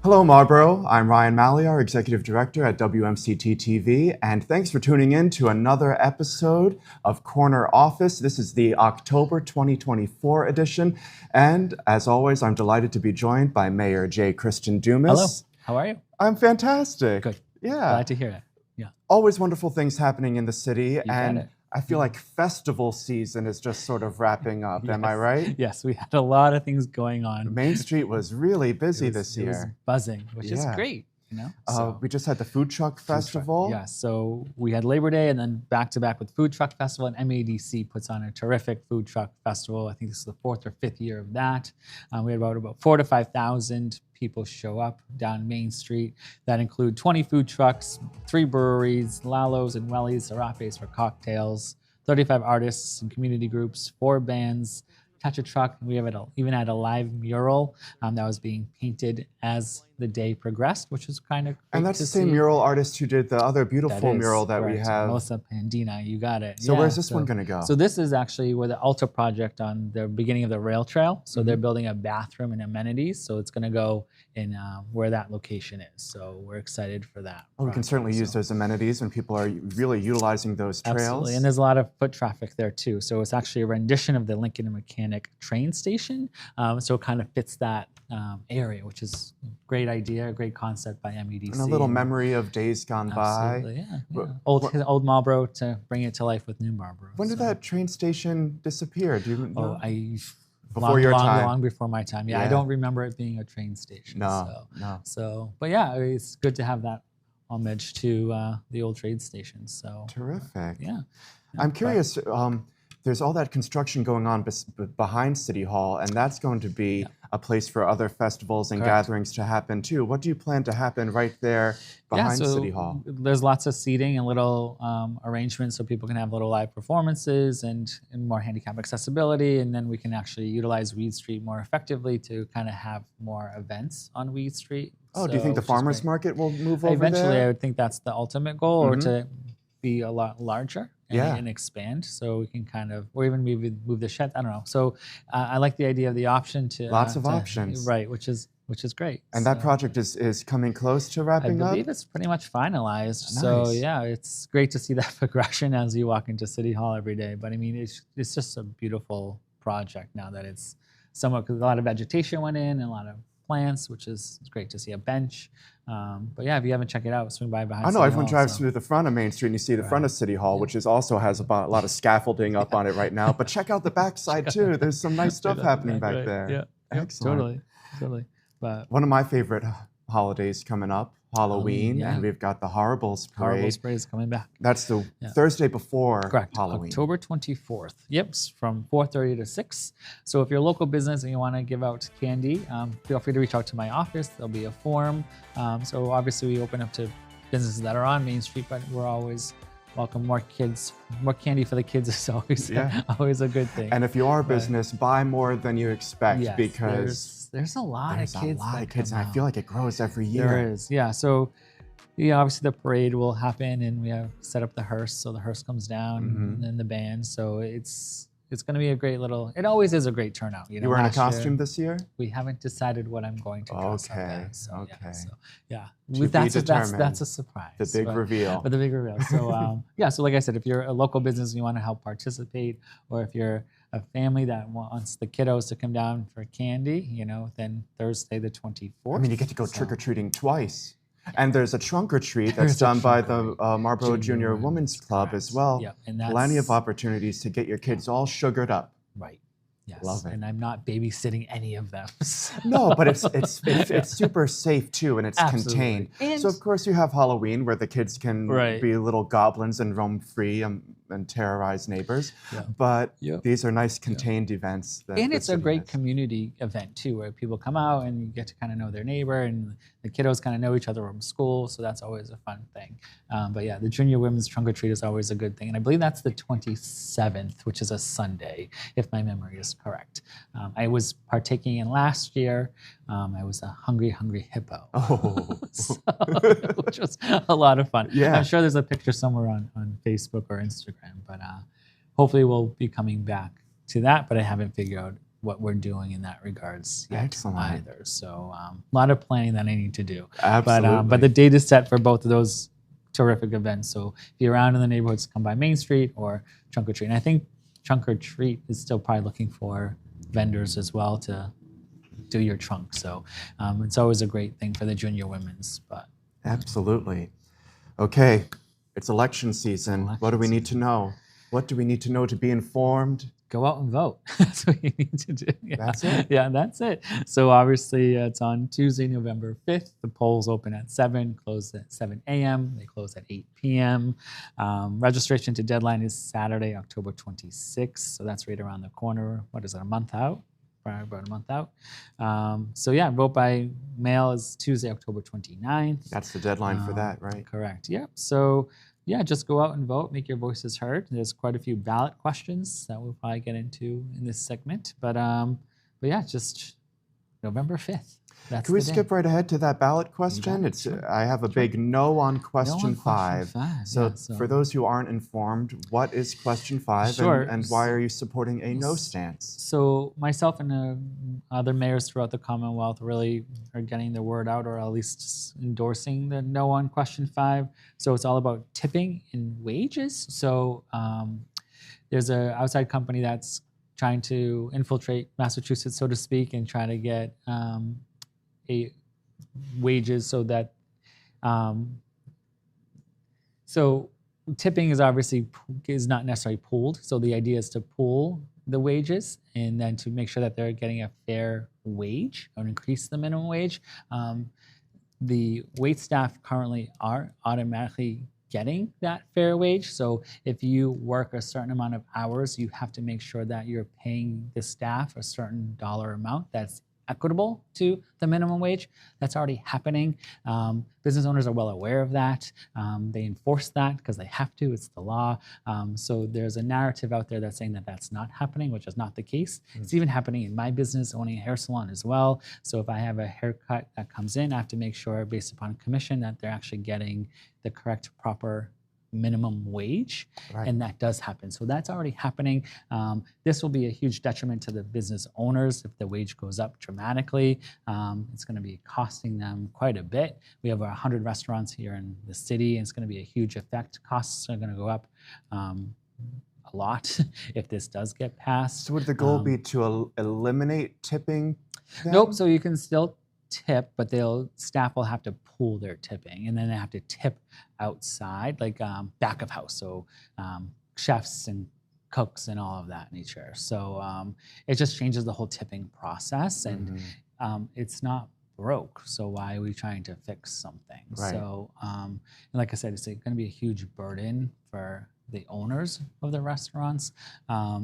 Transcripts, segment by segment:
Hello, Marlborough. I'm Ryan Malyar, Executive Director at WMCT-TV, and thanks for tuning in to another episode of Corner Office. This is the October 2024 edition, and as always, I'm delighted to be joined by Mayor J. Christian Dumais. Hello, how are you? I'm fantastic. Good. Yeah. Glad to hear it. Yeah. Always wonderful things happening in the city, and I feel like festival season is just sort of wrapping up. Yes. Am I right? Yes, we had a lot of things going on. Main Street was really busy this year. It was buzzing, which is great. You know, we just had the Food Truck Festival. Yeah, so we had Labor Day and then back to back with Food Truck Festival, and MADC puts on a terrific Food Truck Festival. I think this is the 4th or 5th year of that. We had about 4,000 to 5,000 people show up down Main Street. That include 20 food trucks, 3 breweries, Lalo's and Wellies, Serapes for cocktails, 35 artists and community groups, 4 bands, Touch a Truck. We even had a live mural that was being painted as the day progressed, which was kind of great. And that's the same mural artist who did the other beautiful mural that we have. Melissa Pandina, you got it. So where's this one going to go? So this is actually where the Ultra project on the beginning of the rail trail. So they're building a bathroom and amenities. So it's going to go in where that location is. So we're excited for that. Oh, we can certainly use those amenities when people are really utilizing those trails. Absolutely, and there's a lot of foot traffic there too. So it's actually a rendition of the Lincoln and Mechanic train station. So it kind of fits that area, which is a great idea, a great concept by MEDC. And a little memory of days gone by. Yeah. Old Marlborough to bring it to life with new Marlborough. When did that train station disappear? Do you know? Before your time. Long before my time. Yeah, I don't remember it being a train station. No. So, but yeah, it's good to have that homage to the old trade station. So terrific. Yeah. I'm curious. There's all that construction going on behind City Hall, and that's going to be a place for other festivals and gatherings to happen too. What do you plan to happen right there behind City Hall? There's lots of seating and little arrangements so people can have little live performances and more handicap accessibility, and then we can actually utilize Weed Street more effectively to kind of have more events on Weed Street. Oh, do you think the farmers market will move over there? Eventually, I would think that's the ultimate goal, or to be a lot larger. And expand, so we can kind of, or even move the shed. I don't know. So I like the idea of the option to lots of options, right? Which is great. And that project is coming close to wrapping up. I believe it's pretty much finalized. Nice. So yeah, it's great to see that progression as you walk into City Hall every day. But I mean, it's just a beautiful project now that it's somewhat, because a lot of vegetation went in and a lot of plants, which is great to see. A bench. But yeah, if you haven't checked it out, swing by behind. I know everyone drives through the front of Main Street and you see the front of City Hall, which also has a lot of scaffolding up on it right now. But check out the backside too. There's some nice stuff happening back there. Yeah, excellent. Totally. But one of my favorite holidays coming up, Halloween, and we've got the Horribles Parade. Horribles Parade is coming back. That's the Thursday before Halloween. October 24th. Yep, from 4:30 to 6. So if you're a local business and you want to give out candy, feel free to reach out to my office. There'll be a form. So obviously we open up to businesses that are on Main Street, but we're always welcome more candy for the kids is always a good thing. And if you are a business, buy more than you expect because there's a lot of kids. And I feel like it grows every year. There is, yeah. So obviously the parade will happen, and we have set up the hearse, so the hearse comes down, and then the band. So it's going to be a great little. It always is a great turnout. You were in a costume this year? We haven't decided what I'm going to dress up as. Yeah, that's a surprise. The big reveal. But the big reveal. So so like I said, if you're a local business and you want to help participate, or if you're a family that wants the kiddos to come down for candy, then Thursday the 24th. I mean, you get to go trick or treating twice. And there's a trunk or treat that's done by the Marlborough Junior Women's Club as well. Yeah, and that's plenty of opportunities to get your kids all sugared up. Right. Yes. Love it. And I'm not babysitting any of them. No, but it's super safe too, and it's contained. And so of course you have Halloween where the kids can be little goblins and roam free and terrorize neighbors. Yeah. But these are nice contained events. And it's a great community event too, where people come out and you get to kind of know their neighbor, and the kiddos kind of know each other from school. So that's always a fun thing. But yeah, the Junior Women's Trunk or Treat is always a good thing. And I believe that's the 27th, which is a Sunday, if my memory is correct. I was partaking in last year. I was a hungry hippo, which was a lot of fun. Yeah. I'm sure there's a picture somewhere on Facebook or Instagram, but hopefully we'll be coming back to that, but I haven't figured out what we're doing in that regards yet Excellent. either. So a lot of planning that I need to do. Absolutely. But the date is set for both of those terrific events. So if you're around in the neighborhoods, come by Main Street or Trunk or Treat. And I think Trunk or Treat is still probably looking for vendors as well to do your trunk. So it's always a great thing for the junior women's. But Absolutely. Okay, it's election season. What do we need to know? What do we need to know to be informed? go out and vote. That's what you need to do. Yeah. That's it. Yeah, that's it. So obviously it's on Tuesday, November 5th. The polls open at 7, close at 7 a.m. They close at 8 p.m. Registration to deadline is Saturday, October 26th. So that's right around the corner. What is it, a month out? About a month out. So yeah, vote by mail is Tuesday, October 29th. That's the deadline for that, right? Correct. Yep. So yeah, just go out and vote, make your voices heard. There's quite a few ballot questions that we'll probably get into in this segment. But yeah, just November 5th. That's Can we the day. skip right ahead to that ballot question? it, sure. I have a big no on question No on 5. So For those who aren't informed, what is question 5 Sure. and why are you supporting a no stance? So myself and other mayors throughout the Commonwealth really are getting the word out, or at least endorsing the no on question 5. So it's all about tipping in wages. So there's an outside company that's trying to infiltrate Massachusetts, so to speak, and trying to get wages so that so tipping is obviously is not necessarily pooled. So the idea is to pool the wages and then to make sure that they're getting a fair wage or increase the minimum wage. The wait staff currently are automatically getting that fair wage. So if you work a certain amount of hours, you have to make sure that you're paying the staff a certain dollar amount that's equitable to the minimum wage. That's already happening. Business owners are well aware of that. They enforce that because they have to. It's the law. So there's a narrative out there that's saying that that's not happening, which is not the case. It's even happening in my business, owning a hair salon as well. So if I have a haircut that comes in, I have to make sure, based upon commission, that they're actually getting the correct, proper minimum wage, Right. and that does happen. So that's already happening. This will be a huge detriment to the business owners if the wage goes up dramatically. It's going to be costing them quite a bit. We have 100 restaurants here in the city, and it's going to be a huge effect. Costs are going to go up a lot if this does get passed. So would the goal be to eliminate tipping? Then? Nope. So you can still tip, but staff will have to pool their tipping, and then they have to tip outside, like back of house. So chefs and cooks and all of that nature. So it just changes the whole tipping process, and it's not broke. So why are we trying to fix something? Right. So and like I said, it's going to be a huge burden for the owners of the restaurants. A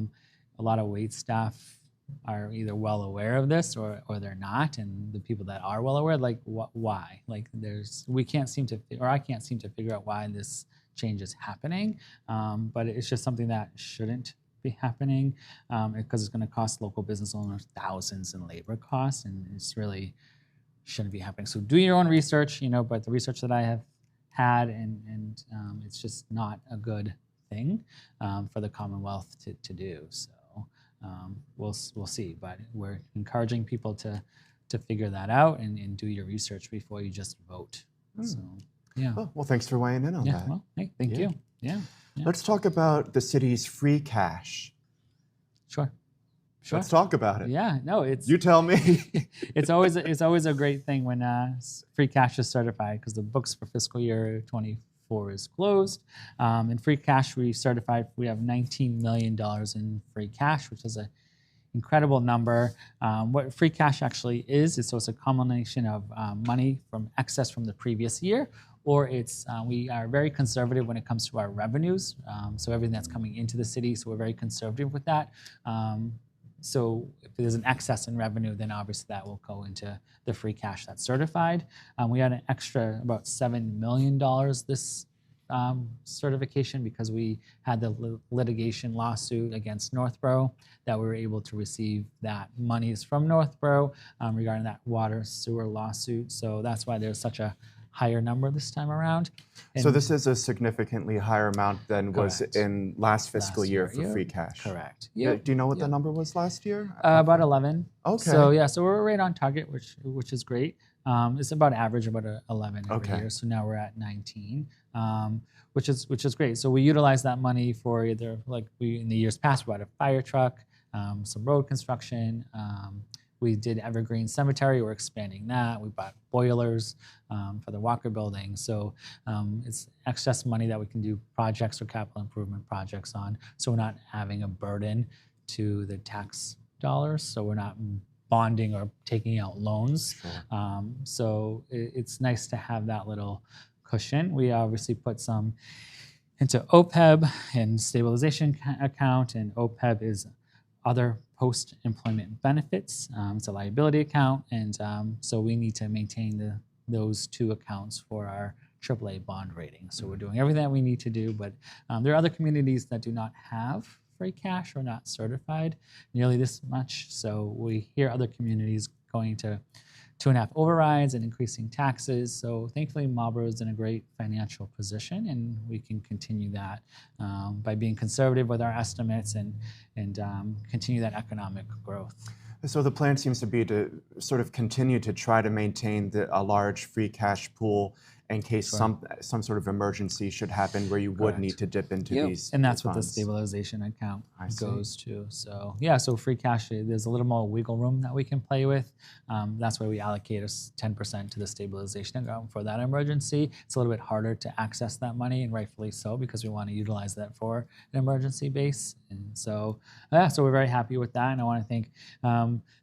lot of wait staff are either well aware of this or they're not, and the people that are well aware, like why? Like I can't seem to figure out why this change is happening, but it's just something that shouldn't be happening because it's going to cost local business owners thousands in labor costs, and it's really shouldn't be happening. So do your own research, but the research that I have had, and it's just not a good thing for the Commonwealth to do. So. We'll see, but we're encouraging people to figure that out and do your research before you just vote. So, yeah. Oh, well, thanks for weighing in on that. Well, hey, thank you. Yeah. Let's talk about the city's free cash. Sure. Let's talk about it. Yeah. No, You tell me. it's always a great thing when free cash is certified, because the books for fiscal year 24 is closed. In free cash, we have $19 million in free cash, which is an incredible number. What free cash actually is it's a combination of money from excess from the previous year, or we are very conservative when it comes to our revenues. So everything that's coming into the city, so we're very conservative with that. So if there's an excess in revenue, then obviously that will go into the free cash that's certified. We had an extra about $7 million this certification because we had the litigation lawsuit against Northborough that we were able to receive that monies from Northborough regarding that water sewer lawsuit. So that's why there's such a higher number this time around. So And this is a significantly higher amount than was Correct. in last fiscal last year for yeah, free cash. Correct. Yeah, Yep. do you know what the Yep. number was last year? About 11. Okay. So yeah, so we're right on target, which is great. It's about average about 11 every Okay. year. So now we're at 19, which is great. So we utilize that money for either like we in the years past we bought a fire truck, some road construction. We did Evergreen Cemetery. We're expanding that. We bought boilers for the Walker Building. So it's excess money that we can do projects or capital improvement projects on. So we're not having a burden to the tax dollars. So we're not bonding or taking out loans. Sure. So it's nice to have that little cushion. We obviously put some into OPEB and stabilization account, and OPEB is other post-employment benefits. It's a liability account, and so we need to maintain those two accounts for our AAA bond rating. So we're doing everything that we need to do, but there are other communities that do not have free cash or not certified nearly this much. So we hear other communities going to 2.5 overrides and increasing taxes. So thankfully, Marlborough is in a great financial position, and we can continue that by being conservative with our estimates and continue that economic growth. So the plan seems to be to sort of continue to try to maintain a large free cash pool in case Sure. some sort of emergency should happen where you would Correct. need to dip into Yep. these And that's what the funds. stabilization account I see. goes to. So yeah, so free cash, there's a little more wiggle room that we can play with. That's why we allocate 10% to the stabilization account for that emergency. It's a little bit harder to access that money, and rightfully so, because we want to utilize that for an emergency base. And so yeah, so we're very happy with that. And I want to thank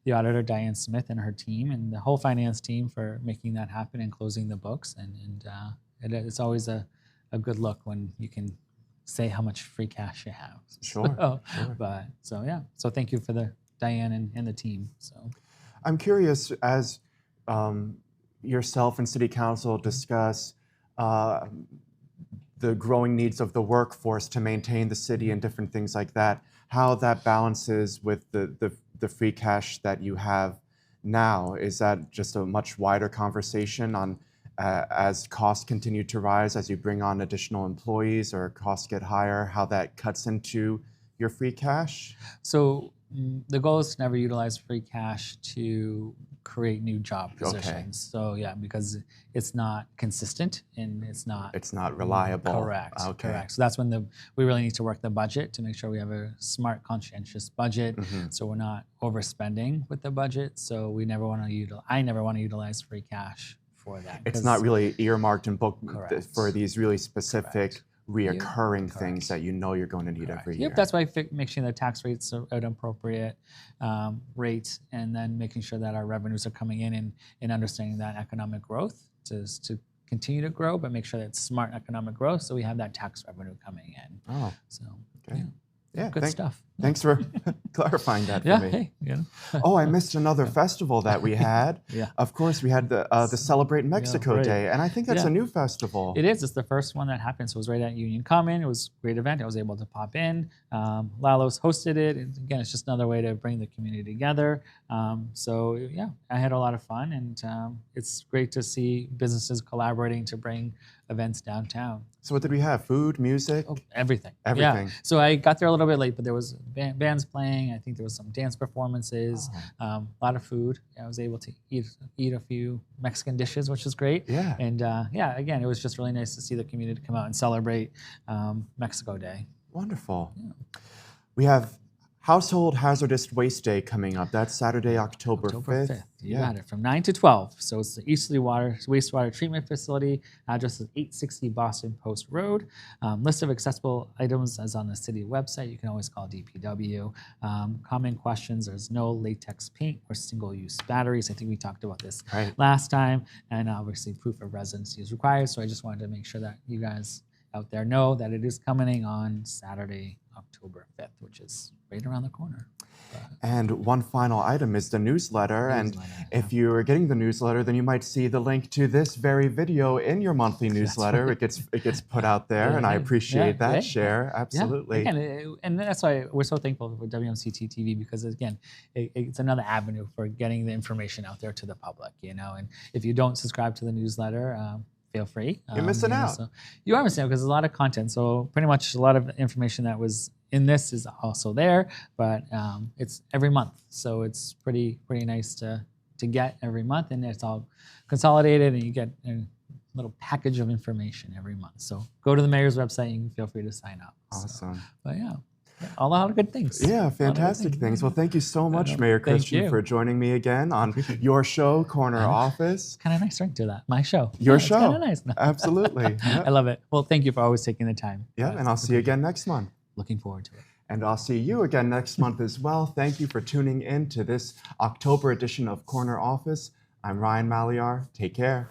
the auditor, Diane Smith, and her team, and the whole finance team for making that happen and closing the books. And it's always a good look when you can say how much free cash you have. Sure, sure. But so yeah, so thank you for the Diane and the team. So I'm curious, as yourself and City Council discuss the growing needs of the workforce to maintain the city and different things like that, how that balances with the free cash that you have now. Is that just a much wider conversation on as costs continue to rise, as you bring on additional employees or costs get higher, how that cuts into your free cash? So the goal is to never utilize free cash to create new job positions. So yeah, because it's not consistent and it's not reliable. Correct. Okay. Correct. So that's when we really need to work the budget to make sure we have a smart, conscientious budget. So we're not overspending with the budget. So I never want to utilize free cash for that. It's not really earmarked and booked Correct. for these really specific reoccurring Correct. things that you know you're going to need every year. Yep, that's why make sure the tax rates are at an appropriate rate, and then making sure that our revenues are coming in and understanding that economic growth to continue to grow, but make sure that it's smart economic growth so we have that tax revenue coming in. Oh, So okay. Yeah, good stuff. Thanks for clarifying that for Yeah, me. hey, Oh, I missed another festival that we had. Yeah. Of course, we had the Celebrate Mexico right. Day, and I think that's Yeah. a new festival. It is. It's the first one that happened. So it was right at Union Common. It was a great event. I was able to pop in. Lalo's hosted it. And again, it's just another way to bring the community together. So yeah, I had a lot of fun, and it's great to see businesses collaborating to bring events downtown. So what did we have? Food, music? Oh, everything. Everything. Yeah. So I got there a little bit late, but there was bands playing. I think there was some dance performances, a lot of food. I was able to eat a few Mexican dishes, which was great. Yeah. And yeah, again, it was just really nice to see the community come out and celebrate Mexico Day. Wonderful. Yeah. We have Household Hazardous Waste Day coming up. That's Saturday, October 5th. You got it, from 9 to 12. So it's the Easterly Wastewater Treatment Facility. Address is 860 Boston Post Road. List of accessible items is on the city website. You can always call DPW. Common questions: there's no latex paint or single-use batteries. I think we talked about this last time. And obviously proof of residency is required. So I just wanted to make sure that you guys out there know that it is coming on Saturday, October 5th, which is right around the corner. And one final item is the newsletter. And if you're getting the newsletter, then you might see the link to this very video in your monthly newsletter. It gets put out there, and I appreciate that. Share, absolutely. Yeah. Again, and that's why we're so thankful for WMCT-TV, because again, it's another avenue for getting the information out there to the public. And if you don't subscribe to the newsletter, feel free. You're missing out. So you are missing out because there's a lot of content. So pretty much a lot of information that was in this is also there, but it's every month. So it's pretty nice to get every month, and it's all consolidated, and you get a little package of information every month. So go to the mayor's website, you can feel free to sign up. Awesome. So, but yeah, a lot of good things. Yeah, fantastic things. Well, thank you so much, Mayor Christian, for joining me again on your show, Corner Office. Kind of nice ring to that. My show. Your show. Kind of nice. Absolutely. Yep. I love it. Well, thank you for always taking the time. Yeah, and I'll see you again next month. Looking forward to it. And I'll see you again next month as well. Thank you for tuning in to this October edition of Corner Office. I'm Ryan Malyar. Take care.